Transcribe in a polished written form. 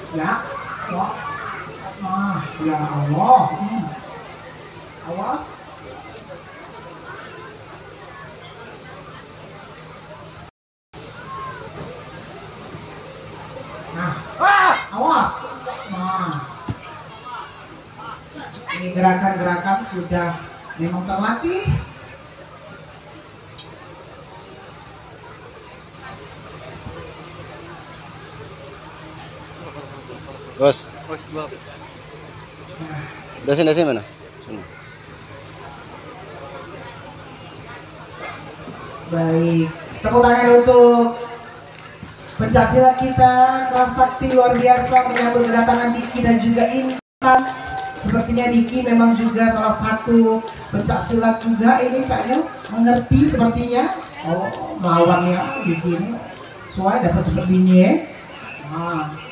Ya, wah, ya Allah. Awas. Nah, awas. Nah, ini gerakan-gerakan sudah memang terlatih. Bos. Dasin mana? Sini. Baik, tepuk tangan untuk pencaksilat kita, kelas sakti luar biasa menyambut kedatangan Diki dan juga Intan. Sepertinya Diki memang juga salah satu pencaksilat juga ini kayaknya mengerti sepertinya. Oh, melawannya Diki ini. Soalnya dapat seperti ini ya. Nah.